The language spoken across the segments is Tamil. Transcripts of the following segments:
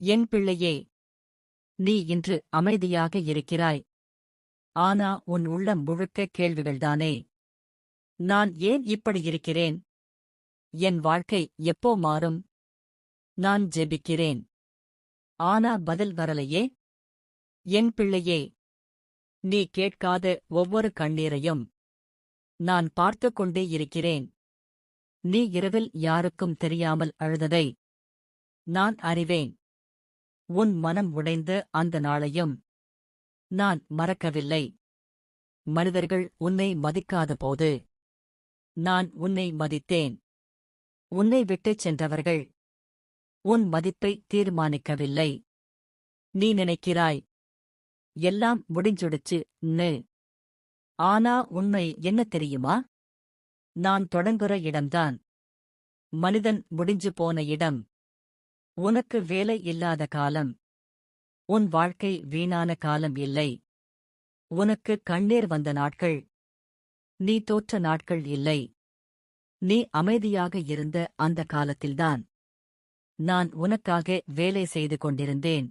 என் பிள்ளையே, நீ இன்று அமைதியாக இருக்கிறாய். ஆனா உன் உள்ளம் முழுக்க கேள்விகள்தானே. நான் ஏன் இப்படி இருக்கிறேன்? என் வாழ்க்கை எப்போ மாறும்? நான் ஜெபிக்கிறேன். ஆனா பதில் வரலையே. என் பிள்ளையே, நீ கேட்காத ஒவ்வொரு கண்ணீரையும் நான் பார்த்துக் கொண்டே இருக்கிறேன். நீ இரவில் யாருக்கும் தெரியாமல் அழுததை நான் அறிவேன். உன் மனம் உடைந்த அந்த நாளையும் நான் மறக்கவில்லை. மனிதர்கள் உன்னை மதிக்காதபோது நான் உன்னை மதித்தேன். உன்னை விட்டுச் சென்றவர்கள் உன் மதிப்பை தீர்மானிக்கவில்லை. நீ நினைக்கிறாய், எல்லாம் முடிஞ்சுடுச்சு. ஆனா உண்மை என்ன தெரியுமா? நான் தொடங்குற இடம்தான் மனிதன் முடிஞ்சு போன இடம். உனக்கு வேலை இல்லாத காலம், உன் வாழ்க்கை வீணான காலம் இல்லை. உனக்கு கண்ணீர் வந்த நாட்கள், நீ தோற்ற நாட்கள் இல்லை. நீ அமைதியாக இருந்த அந்த காலத்தில்தான் நான் உனக்காக வேலை செய்து கொண்டிருந்தேன்.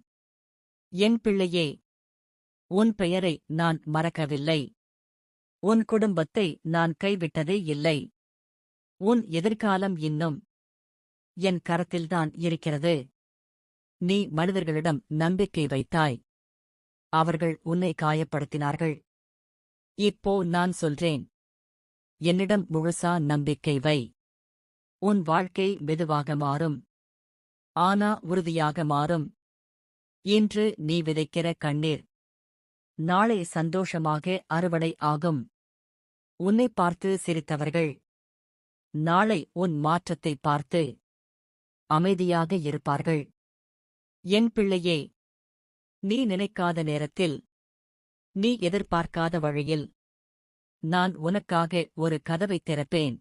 என் பிள்ளையே, உன் பெயரை நான் மறக்கவில்லை. உன் குடும்பத்தை நான் கைவிட்டதே இல்லை. உன் எதிர்காலம் இன்னும் என் கரத்தில்தான் இருக்கிறது. நீ மனிதர்களிடம் நம்பிக்கை வைத்தாய். அவர்கள் உன்னை காயப்படுத்தினார்கள். இப்போ நான் சொல்றேன், என்னிடம் முழுசா நம்பிக்கை வை. உன் வாழ்க்கை மெதுவாக மாறும். ஆனா உறுதியாக மாறும். இன்று நீ விதைக்கிற கண்ணீர் நாளை சந்தோஷமாக அறுவடை ஆகும். உன்னை பார்த்து சிரித்தவர்கள் நாளை உன் மாற்றத்தை பார்த்து அமைதியாக இருப்பார்கள். என் பிள்ளையே, நீ நினைக்காத நேரத்தில், நீ எதிர்பார்க்காத வழியில் நான் உனக்காக ஒரு கதவைத் திறப்பேன்.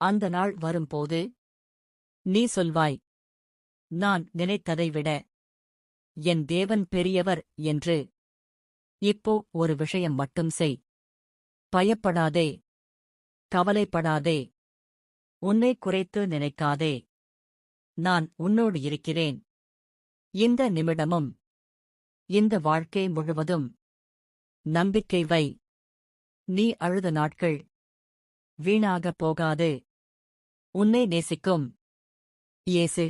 அந்த நாள் வரும்போது நீ சொல்வாய், நான் நினைத்ததை விட என் தேவன் பெரியவர் என்று. இப்போ ஒரு விஷயம் மட்டும் செய். பயப்படாதே, கவலைப்படாதே, உன்னை குறைத்து நினைக்காதே. நான் உன்னோடு இருக்கிறேன். இந்த நிமிடமும், இந்த வாழ்க்கை முழுவதும் நம்பிக்கை வை. நீ அழுத நாட்கள் வீணாகப் போகாது. உன்னை நேசிக்கும் இயேசு